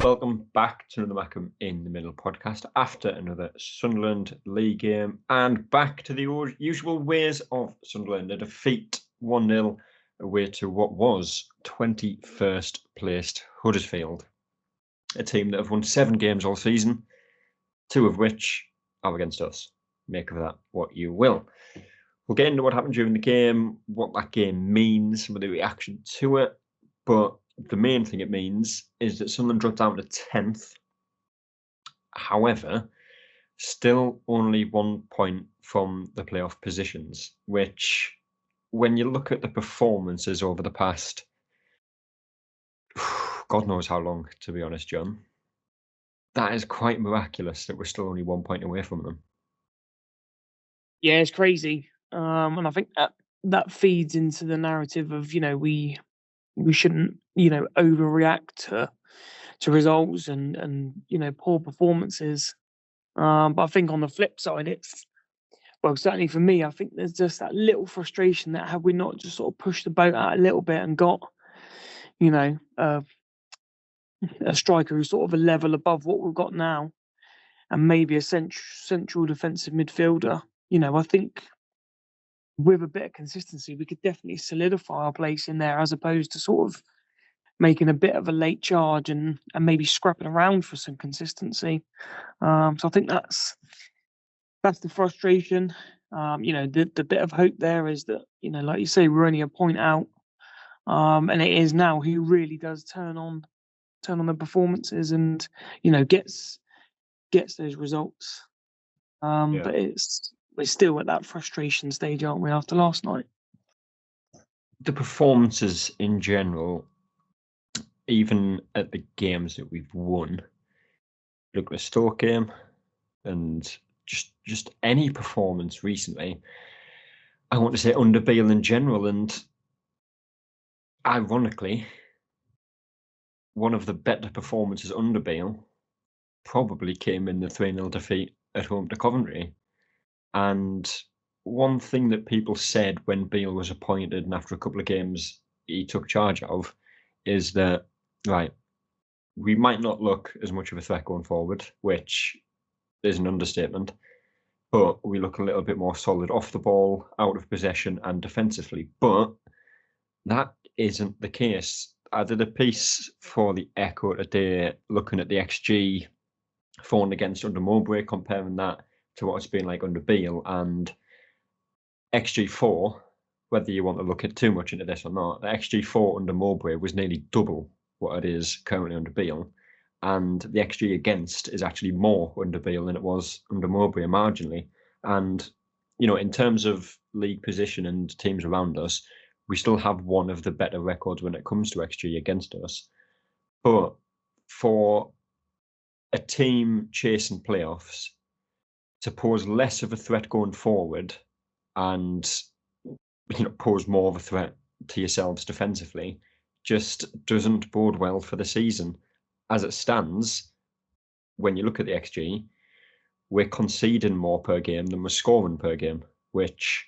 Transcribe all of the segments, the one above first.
Welcome back to another Mackem in the Middle podcast after another Sunderland League game, and back to the usual ways of Sunderland. A defeat 1-0 away to what was 21st placed Huddersfield, a team that have won 7 games all season, 2 of which are against us. Make of that what you will. We'll get into what happened during the game, what that game means, some of the reaction to it, but the main thing it means is that Sunderland dropped down to 10th. However, still only 1 point from the playoff positions, which, when you look at the performances over the past, God knows how long, to be honest, John, that is quite miraculous that we're still only 1 point away from them. Yeah, it's crazy. And I think that feeds into the narrative of, we shouldn't, overreact to results and poor performances. But I think on the flip side, certainly for me, I think there's just that little frustration that had we not just sort of pushed the boat out a little bit and got, a striker who's sort of a level above what we've got now, and maybe a central defensive midfielder. I think with a bit of consistency, we could definitely solidify our place in there, as opposed to sort of making a bit of a late charge and maybe scrapping around for some consistency. So I think that's the frustration. The bit of hope there is that, like you say, we're only a point out. And it is now who really does turn on the performances and, gets those results. But we're still at that frustration stage, aren't we, after last night? The performances in general, even at the games that we've won, look at the Stoke game and just any performance recently, I want to say under Beale in general, and ironically, one of the better performances under Beale probably came in the 3-0 defeat at home to Coventry. And one thing that people said when Beale was appointed and after a couple of games he took charge of is that, right, we might not look as much of a threat going forward, which is an understatement, but we look a little bit more solid off the ball, out of possession and defensively. But that isn't the case. I did a piece for the Echo today looking at the XG for and against under Mowbray, comparing that to what it's been like under Beale, and XG4, whether you want to look at too much into this or not, the XG4 under Mowbray was nearly double what it is currently under Beale, and the XG against is actually more under Beale than it was under Mowbray marginally. And, in terms of league position and teams around us, we still have one of the better records when it comes to XG against us. But for a team chasing playoffs to pose less of a threat going forward and pose more of a threat to yourselves defensively just doesn't bode well for the season. As it stands, when you look at the XG, we're conceding more per game than we're scoring per game, which,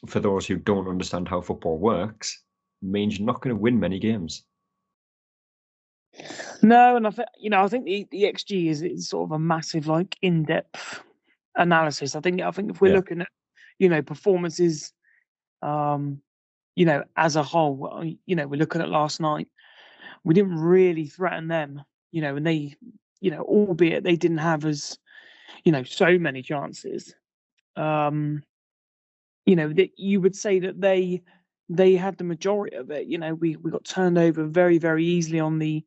for those who don't understand how football works, means you're not going to win many games. No, and I think the XG is sort of a massive, in-depth analysis. I think if we're looking at, performances, as a whole, we're looking at last night, we didn't really threaten them, and they, albeit they didn't have as, so many chances. That you would say that they had the majority of it. We got turned over very, very easily on the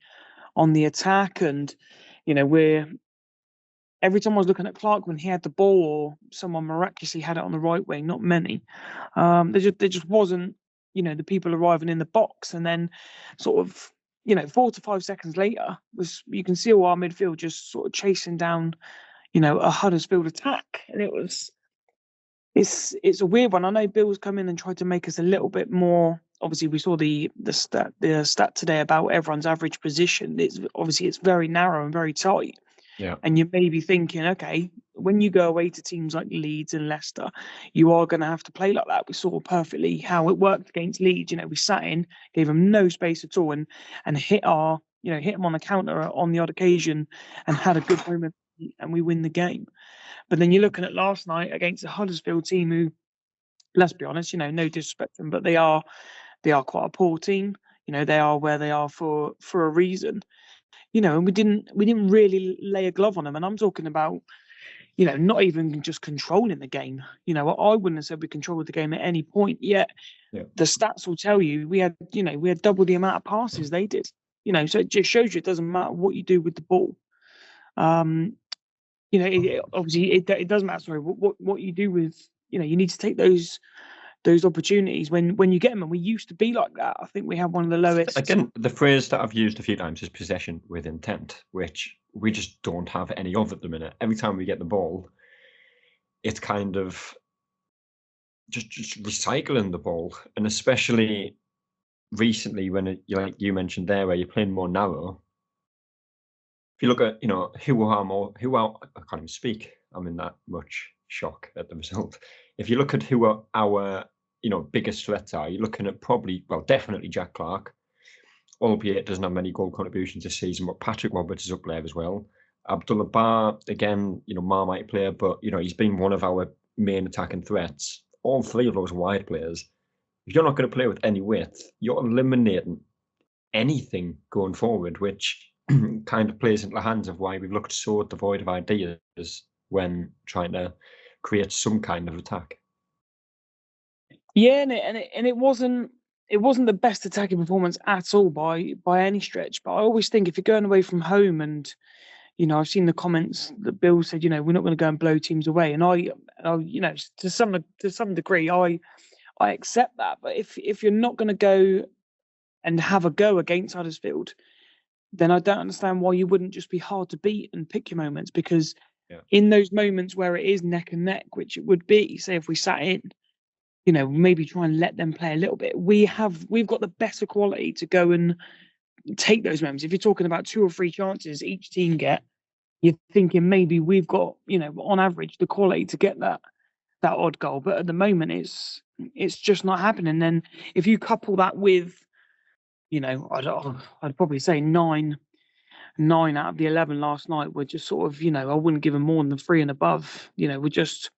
attack, and every time I was looking at Clark when he had the ball or someone miraculously had it on the right wing, not many, there just wasn't, the people arriving in the box, and then sort of 4 to 5 seconds later you can see all our midfield just sort of chasing down a Huddersfield attack, and it's a weird one. I know Bill's come in and tried to make us a little bit more. Obviously, we saw the stat today about everyone's average position. It's very narrow and very tight. Yeah. And you may be thinking, okay, when you go away to teams like Leeds and Leicester, you are going to have to play like that. We saw perfectly how it worked against Leeds. We sat in, gave them no space at all, and hit our hit them on the counter on the odd occasion and had a good moment, and we win the game. But then you're looking at last night against the Huddersfield team, who, let's be honest, no disrespect to them, but they are quite a poor team. They are where they are for a reason. And we didn't really lay a glove on them. And I'm talking about, not even just controlling the game. I wouldn't have said we controlled the game at any point. Yet the stats will tell you we had double the amount of passes they did. So it just shows you it doesn't matter what you do with the ball. Obviously it does matter. Sorry, what you do with, you need to take those opportunities when you get them, and we used to be like that. I think we have one of the lowest. Again, the phrase that I've used a few times is possession with intent, which we just don't have any of at the minute. Every time we get the ball, it's kind of just recycling the ball, and especially recently when like you mentioned there, where you're playing more narrow. If you look at I can't even speak. I'm in that much shock at the result. If you look at who are our biggest threats are, you're looking at definitely Jack Clarke, albeit doesn't have many goal contributions this season, but Patrick Roberts is up there as well. Abdullah Ba, again, Marmite player, but he's been one of our main attacking threats. All three of those wide players. If you're not going to play with any width, you're eliminating anything going forward, which kind of plays into the hands of why we've looked so devoid of ideas when trying to create some kind of attack. Yeah, and it wasn't the best attacking performance at all by any stretch. But I always think if you're going away from home, and I've seen the comments that Bill said, we're not going to go and blow teams away, and I to some degree, I accept that. But if you're not going to go and have a go against Huddersfield, then I don't understand why you wouldn't just be hard to beat and pick your moments. Because in those moments where it is neck and neck, which it would be, say if we sat in, maybe try and let them play a little bit. We've got the better quality to go and take those moments. If you're talking about 2 or 3 chances each team get, you're thinking maybe we've got, on average, the quality to get that odd goal. But at the moment, it's just not happening. Then if you couple that with, I'd probably say 9 out of the 11 last night were just sort of, I wouldn't give them more than 3 and above. We're just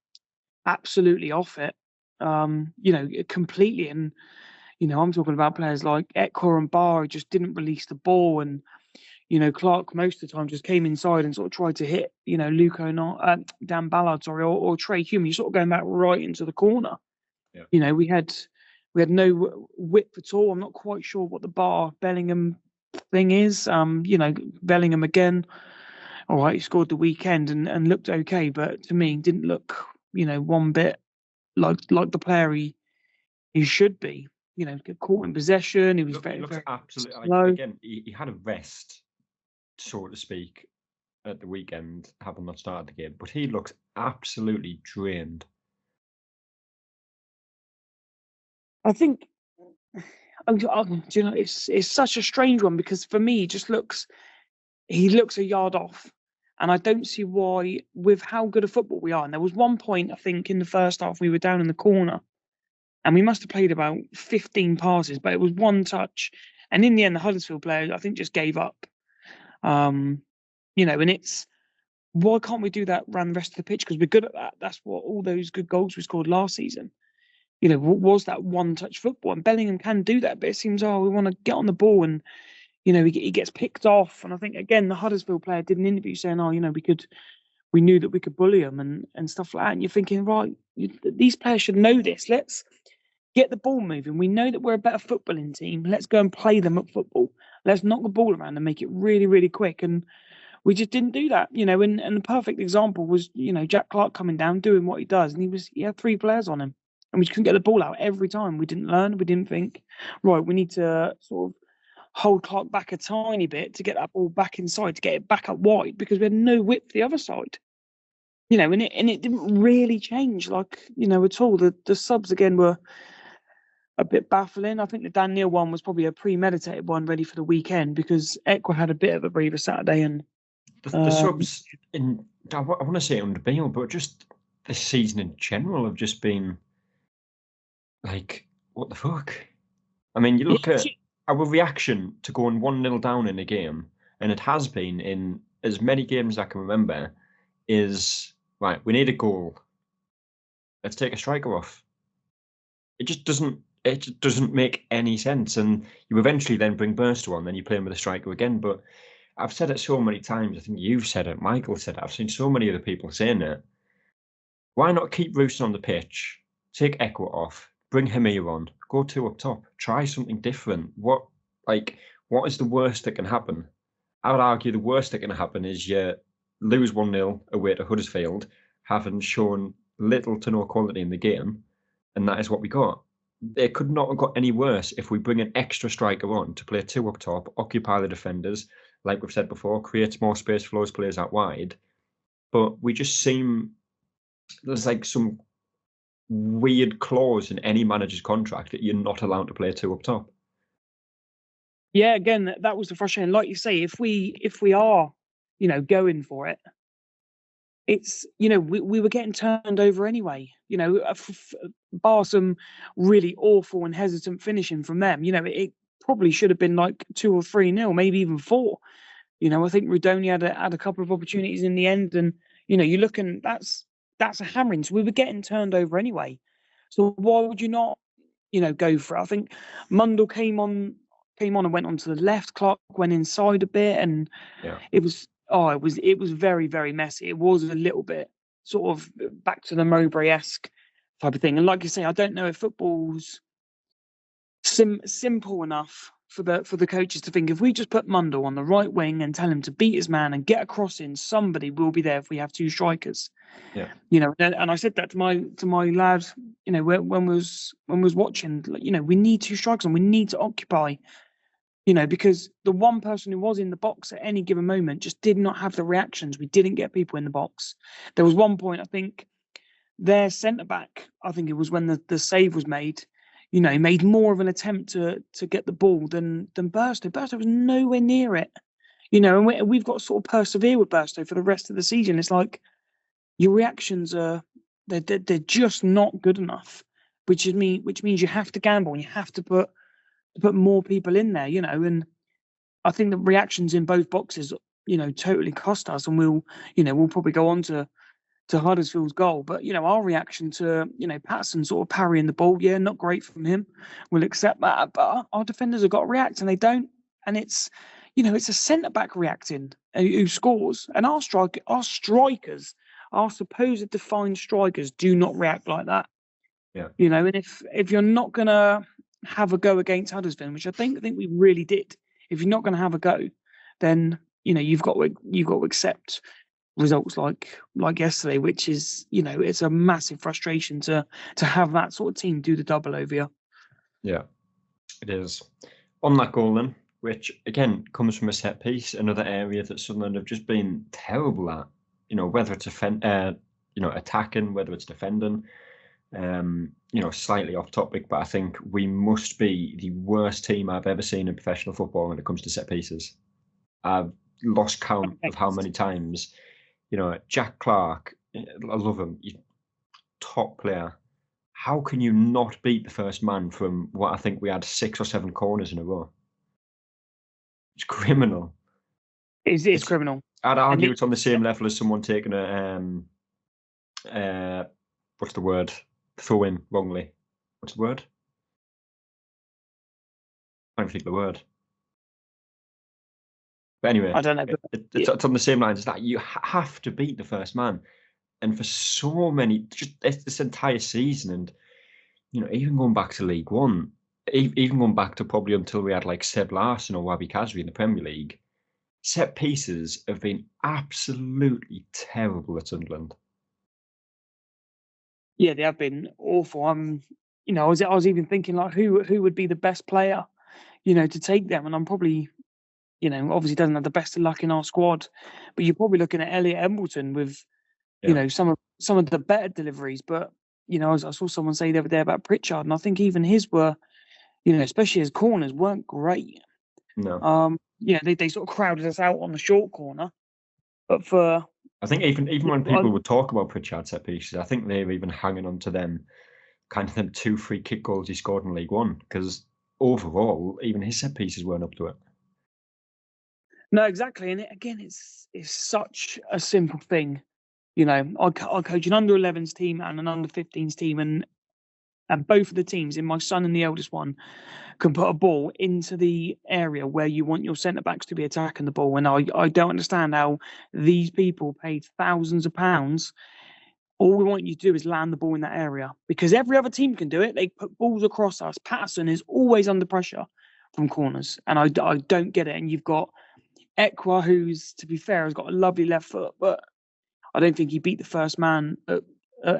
absolutely off it. Completely. And, I'm talking about players like Ekor and Barr who just didn't release the ball. And, Clarke most of the time just came inside and sort of tried to hit, Dan Ballard, or Trey Hume. You're sort of going back right into the corner. Yeah. We had no width at all. I'm not quite sure what the Barr Bellingham thing is. Bellingham again. All right, he scored the weekend and looked okay, but to me didn't look, one bit like the player he should be. Caught in possession. He was very absolutely slow. Again, he had a rest, so to speak, at the weekend, having not started the game, but he looks absolutely drained. I think, it's such a strange one, because for me, he looks a yard off. And I don't see why, with how good a football we are. And there was one point, I think, in the first half, we were down in the corner and we must have played about 15 passes, but it was one touch. And in the end, the Huddersfield player, I think, just gave up. And it's, why can't we do that around the rest of the pitch? Because we're good at that. That's what all those good goals we scored last season, was that one touch football. And Bellingham can do that, but it seems, we want to get on the ball and, he gets picked off. And I think, again, the Huddersfield player did an interview saying, we knew that we could bully them and stuff like that. And you're thinking, right, these players should know this. Let's get the ball moving. We know that we're a better footballing team. Let's go and play them at football. Let's knock the ball around and make it really, really quick. And we just didn't do that, and the perfect example was, Jack Clarke coming down, doing what he does. And he had 3 players on him and we just couldn't get the ball out every time. We didn't learn. We didn't think, right, we need to sort of hold Clarke back a tiny bit to get that ball back inside, to get it back up wide, because we had no width the other side. And it didn't really change, at all. The subs again were a bit baffling. I think the Dan Neil one was probably a premeditated one, ready for the weekend, because Ekwa had a bit of a breather Saturday. And the subs, I want to say under Beale, but just this season in general have just been like, what the fuck? I mean, you look at our reaction to going 1-0 down in a game, and it has been in as many games as I can remember, is right. We need a goal. Let's take a striker off. It just doesn't. It just doesn't make any sense. And you eventually then bring Burstow on, then you play him with a striker again. But I've said it so many times. I think you've said it. Michael said it. I've seen so many other people saying it. Why not keep Rooston on the pitch? Take Ekwah off. Bring Hamir on. Go 2 up top. Try something different. What is the worst that can happen? I would argue the worst that can happen is you lose 1-0 away to Huddersfield, having shown little to no quality in the game, and that is what we got. It could not have got any worse if we bring an extra striker on to play 2 up top, occupy the defenders, like we've said before, creates more space for those players out wide. But we just seem there's like some weird clause in any manager's contract that you're not allowed to play 2 up top. Yeah, again, that was the frustrating. Like you say, if we are, going for it, it's we were getting turned over anyway. Bar some really awful and hesitant finishing from them. It probably should have been like 2 or 3-0, maybe even 4. I think Rudoni had a couple of opportunities in the end, and you're looking that's a hammering. So we were getting turned over anyway. So why would you not, go for it? I think Mundle came on and went onto the left. Clark went inside a bit, and it was very, very messy. It was a little bit sort of back to the Mowbray-esque type of thing. And like you say, I don't know if football's simple enough for the coaches to think if we just put Mundle on the right wing and tell him to beat his man and get a cross in, somebody will be there if we have 2 strikers. Yeah. And I said that to my lad, when was watching, we need 2 strikers and we need to occupy, because the one person who was in the box at any given moment just did not have the reactions. We didn't get people in the box. There was one point, I think, their centre back, I think it was when the save was made, made more of an attempt to get the ball than Burstow. Burstow was nowhere near it, and we've got to sort of persevere with Burstow for the rest of the season. It's like your reactions they're just not good enough, which means you have to gamble and you have to put more people in there, and I think the reactions in both boxes, totally cost us, and we'll probably go on to Huddersfield's goal. But, our reaction to, Patterson sort of parrying the ball, not great from him. We'll accept that. But our defenders have got to react, and they don't. And it's, it's a centre-back reacting who scores. And our strikers, our supposed defined strikers, do not react like that. Yeah. And if you're not going to have a go against Huddersfield, which I think we really did, if you're not going to have a go, then, you've got to accept results like yesterday, which is, it's a massive frustration to have that sort of team do the double over you. Yeah, it is. On that goal then, which again comes from a set piece, another area that Sunderland have just been terrible at, whether it's attacking, whether it's defending, slightly off topic, but I think we must be the worst team I've ever seen in professional football when it comes to set pieces. I've lost count of how many times. Jack Clark, I love him, he's top player. How can you not beat the first man from what I think we had 6 or 7 corners in a row? It's criminal. It's criminal. I'd argue it's on the same level as someone taking what's the word? Throw in wrongly. What's the word? I don't think the word. But anyway, I don't know. It's on the same lines as that. You have to beat the first man. And for so many, just this entire season, and, even going back to League One, even going back to probably until we had like Seb Larsson or Wabi Kazri in the Premier League, set pieces have been absolutely terrible at Sunderland. Yeah, they have been awful. I was even thinking like who would be the best player, to take them, and I'm probably, obviously doesn't have the best of luck in our squad, but you're probably looking at Elliot Embleton with, some of the better deliveries. But I saw someone say the other day about Pritchard, and I think even his were, especially his corners weren't great. No. They sort of crowded us out on the short corner, but for. I think even when people would talk about Pritchard set pieces, I think they were even hanging on to them, kind of them 2 free kick goals he scored in League One, because overall, even his set pieces weren't up to it. No, exactly. And again, it's such a simple thing. You know, I coach an under 11s team and an under 15s team, and both of the teams, in my son and the eldest one, can put a ball into the area where you want your centre backs to be attacking the ball. And I don't understand how these people paid thousands of pounds. All we want you to do is land the ball in that area, because every other team can do it. They put balls across us. Patterson is always under pressure from corners, and I don't get it. And you've got Ekwa, who's, to be fair, has got a lovely left foot, but I don't think he beat the first man at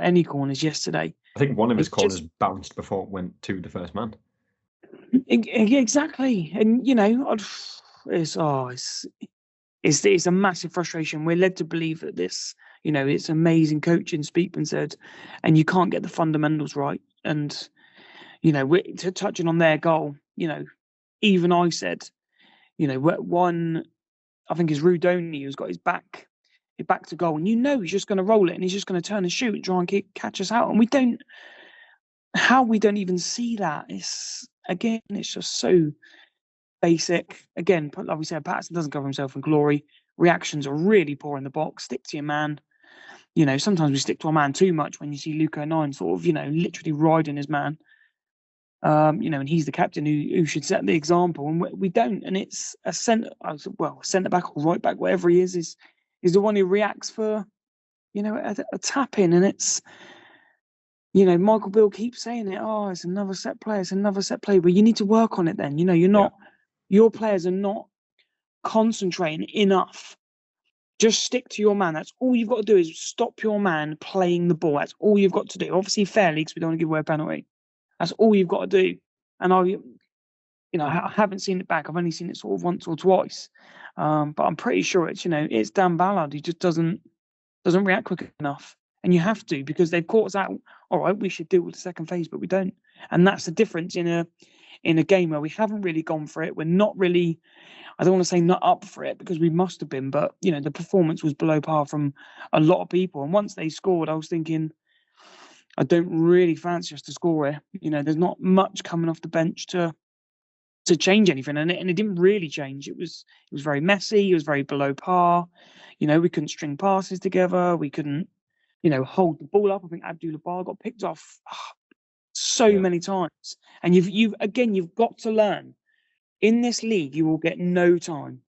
any corners yesterday. I think one of his It's corners just bounced before it went to the first man. exactly, and you know, it's a massive frustration. We're led to believe that this, you know, it's amazing coaching, Speakman said, and you can't get the fundamentals right. And you know, touching on their goal, you know, even I said, you know, one, I think is Rudoni, who's got his back to goal, and you know he's just going to roll it and he's just going to turn and shoot and try and catch us out, and we don't even see that. It's just so basic. Again, like we said, Patterson doesn't cover himself in glory. Reactions are really poor in the box. Stick to your man. You know, sometimes we stick to our man too much when you see Luke 9 sort of, you know, literally riding his man. You know, and he's the captain who should set the example, and we don't. And it's a centre back or right back, whatever he is the one who reacts for, you know, a tap in. And it's, you know, Michael Beale keeps saying it. Oh, it's another set play. It's another set play. But you need to work on it. Then, you know, your players are not concentrating enough. Just stick to your man. That's all you've got to do, is stop your man playing the ball. That's all you've got to do. Obviously, fairly, because we don't want to give away a penalty. That's all you've got to do. And I haven't seen it back. I've only seen it sort of once or twice. But I'm pretty sure it's, you know, it's Dan Ballard. He just doesn't react quick enough. And you have to, because they've caught us out. All right, we should deal with the second phase, but we don't. And that's the difference in a game where we haven't really gone for it. We're not really, I don't want to say not up for it, because we must have been, but you know, the performance was below par from a lot of people. And once they scored, I was thinking, I don't really fancy us to score here. You know, there's not much coming off the bench to change anything, and it didn't really change. It was very messy. It was very below par. You know, we couldn't string passes together. We couldn't, you know, hold the ball up. I think Abdullah Bar got picked off so many times. And you've got to learn. In this league, you will get no time.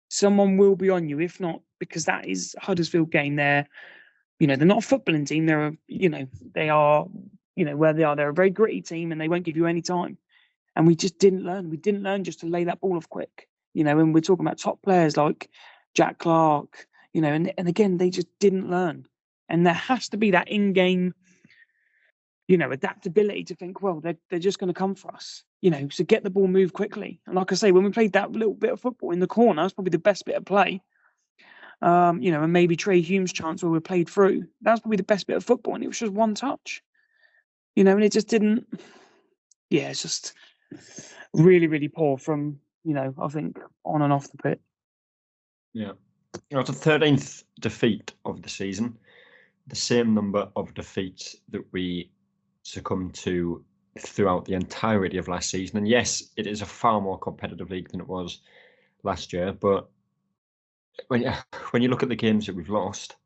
Someone will be on you, if not, because that is Huddersfield game. They're not a footballing team. They are, where they are. They're a very gritty team, and they won't give you any time. And we just didn't learn. We didn't learn just to lay that ball off quick. You know, and we're talking about top players like Jack Clark, you know, and again, they just didn't learn. And there has to be that in-game, adaptability to think, well, they're just going to come for us, so get the ball moved quickly. And like I say, when we played that little bit of football in the corner, that's probably the best bit of play. And maybe Trey Hume's chance where we played through, that was probably the best bit of football, and it was just one touch, and it just didn't. Yeah, it's just really, really poor from, I think on and off the pitch. Yeah. It's the 13th defeat of the season, the same number of defeats that we succumbed to throughout the entirety of last season. And yes, it is a far more competitive league than it was last year. But when you look at the games that we've lost,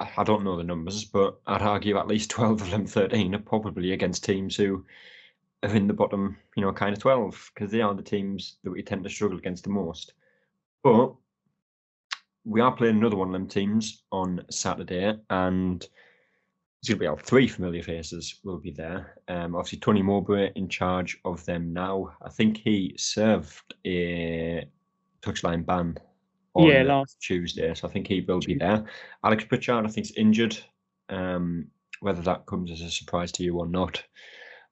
I don't know the numbers, but I'd argue at least 12 of them, 13 are probably against teams who are in the bottom, kind of 12, because they are the teams that we tend to struggle against the most. But we are playing another one of them teams on Saturday, and it's going to be our three familiar faces will be there. Obviously, Tony Mowbray in charge of them now. I think he served a touchline ban on last Tuesday, so I think he will be there. Alex Pritchard, I think, is injured. Whether that comes as a surprise to you or not,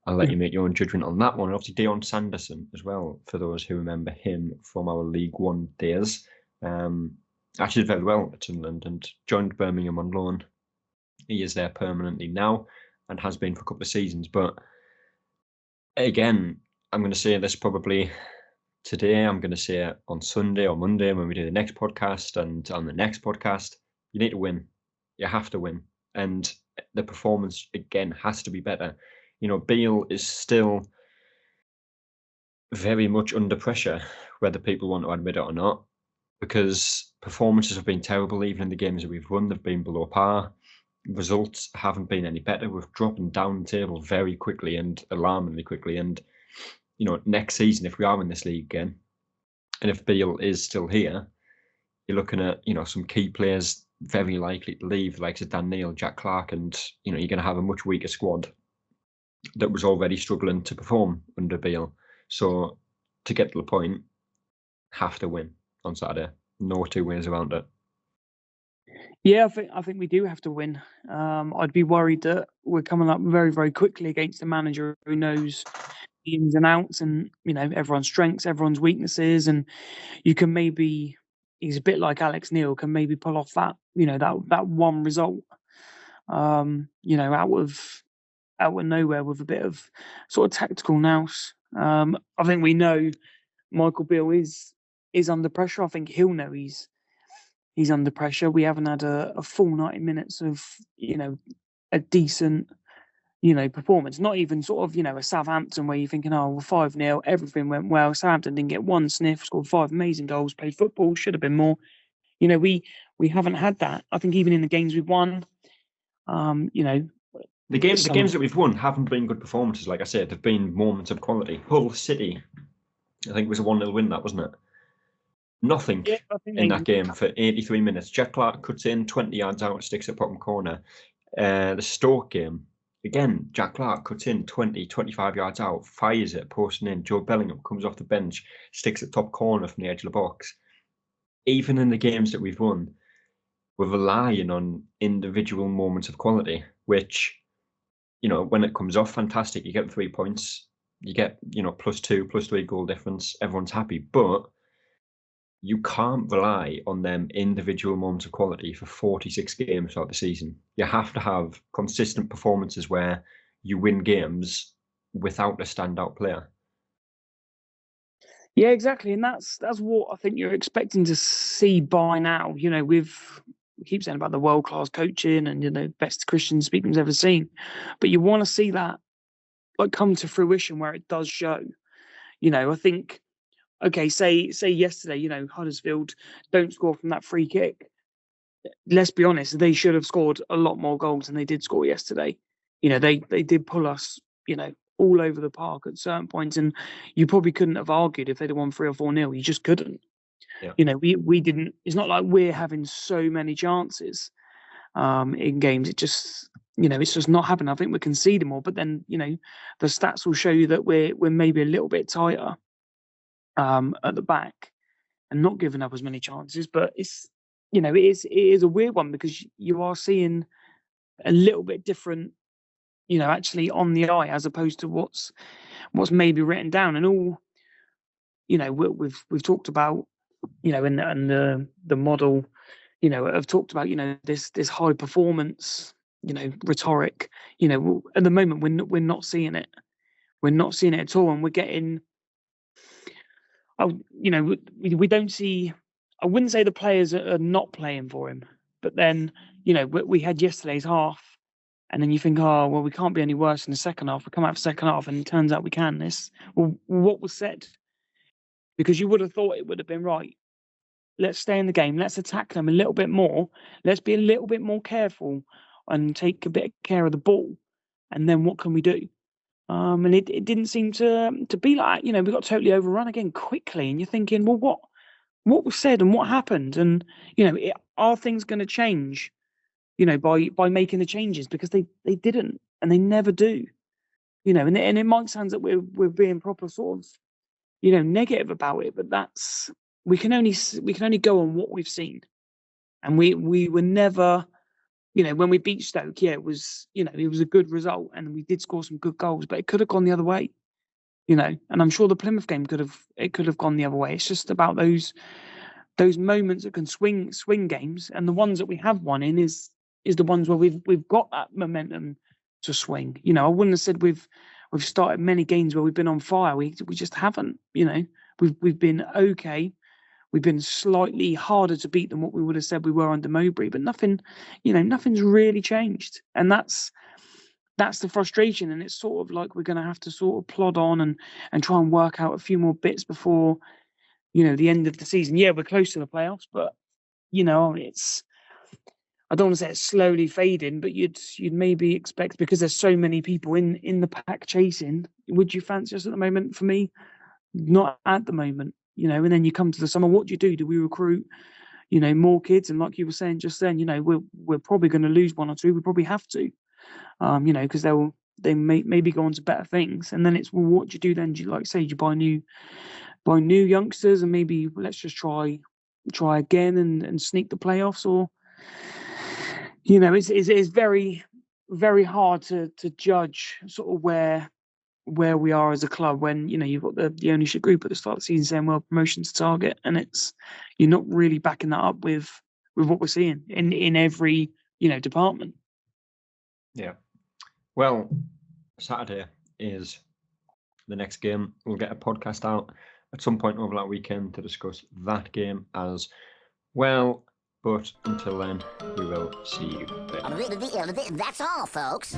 I'll let you make your own judgment on that one. And obviously, Dion Sanderson as well, for those who remember him from our League One days. Actually did very well at Sunderland and joined Birmingham on loan. He is there permanently now and has been for a couple of seasons. But again, I'm going to say this probably today. I'm going to say it on Sunday or Monday when we do the next podcast, and on the next podcast. You need to win. You have to win. And the performance, again, has to be better. Beale is still very much under pressure, whether people want to admit it or not, because performances have been terrible. Even in the games that we've won, they've been below par. Results haven't been any better. We're dropping down the table very quickly and alarmingly quickly. And, next season, if we are in this league again, and if Beale is still here, you're looking at, some key players very likely to leave, like Dan Neil, Jack Clark, and, you're going to have a much weaker squad that was already struggling to perform under Beale. So to get to the point, have to win on Saturday. No two ways around it. Yeah, I think we do have to win. I'd be worried that we're coming up very, very quickly against a manager who knows the ins and outs and, everyone's strengths, everyone's weaknesses, and you can maybe, he's a bit like Alex Neil, can maybe pull off that, that one result, out of nowhere with a bit of sort of tactical nous. I think we know Michael Beale is under pressure. I think he'll know he's under pressure. We haven't had a full 90 minutes of, a decent, performance. Not even sort of, a Southampton where you're thinking, oh, we're 5-0, everything went well. Southampton didn't get one sniff, scored 5 amazing goals, played football, should have been more. We haven't had that. I think even in the games we've won, the games that we've won haven't been good performances. Like I said, they've been moments of quality. Hull City, I think it was a 1-0 win, that wasn't it? Nothing in that game for 83 minutes. Jack Clark cuts in 20 yards out, sticks at bottom corner. The Stoke game, again, Jack Clark cuts in 20, 25 yards out, fires it, posting in. Joe Bellingham comes off the bench, sticks at top corner from the edge of the box. Even in the games that we've won, we're relying on individual moments of quality, which, when it comes off, fantastic. You get 3 points, you get, +2, +3 goal difference. Everyone's happy, but you can't rely on them individual moments of quality for 46 games throughout the season. You have to have consistent performances where you win games without a standout player. Yeah, exactly. And that's what I think you're expecting to see by now. We keep saying about the world-class coaching and, best Christian Speakman's ever seen. But you want to see that come to fruition where it does show. I think, okay, say yesterday, Huddersfield don't score from that free kick. Let's be honest, they should have scored a lot more goals than they did score yesterday. They did pull us, all over the park at certain points, and you probably couldn't have argued if they'd have won 3 or 4-0. You just couldn't. Yeah. We didn't. It's not like we're having so many chances in games. It just, it's just not happening. I think we concede more, but then, the stats will show you that we're maybe a little bit tighter at the back and not giving up as many chances. But it's, it is a weird one because you are seeing a little bit different, actually on the eye as opposed to what's maybe written down. And all, we've talked about, in the model, have talked about, this high performance, rhetoric. At the moment we're not seeing it. We're not seeing it at all, and we're getting. We don't see. I wouldn't say the players are not playing for him, but then we had yesterday's half. And then you think, oh, well, we can't be any worse in the second half. We come out for second half, and it turns out we can. What was said? Because you would have thought it would have been right. Let's stay in the game. Let's attack them a little bit more. Let's be a little bit more careful and take a bit of care of the ball. And then what can we do? And it didn't seem to be like that. We got totally overrun again quickly. And you're thinking, well, what was said and what happened? And, are things going to change? By making the changes, because they didn't, and they never do, and it might sound that we're being proper sort of, negative about it, but that's we can only go on what we've seen, and we were never, when we beat Stoke, it was a good result, and we did score some good goals, but it could have gone the other way, and I'm sure the Plymouth game could have gone the other way. It's just about those moments that can swing games, and the ones that we have won in is the ones where we've got that momentum to swing. I wouldn't have said we've started many games where we've been on fire. We just haven't. We've been okay. We've been slightly harder to beat than what we would have said we were under Mowbray, but nothing's really changed. And that's that's the frustration, and it's sort of like we're going to have to sort of plod on and try and work out a few more bits before, the end of the season. Yeah, we're close to the playoffs, but it's, I don't want to say it's slowly fading, but you'd maybe expect, because there's so many people in the pack chasing. Would you fancy us at the moment? For me, not at the moment. And then you come to the summer. What do? Do we recruit more kids? And like you were saying just then, we're probably going to lose one or two. We probably have to, because they may maybe go on to better things. And then it's, well, what do you do then? Do you, like say, do you buy new youngsters and maybe let's just try again and sneak the playoffs? Or it's very, very hard to judge sort of where we are as a club when you've got the ownership group at the start of the season saying, well, promotion's target, and it's, you're not really backing that up with what we're seeing in every department. Yeah. Well, Saturday is the next game. We'll get a podcast out at some point over that weekend to discuss that game as well. But until then, we will see you later. That's all, folks.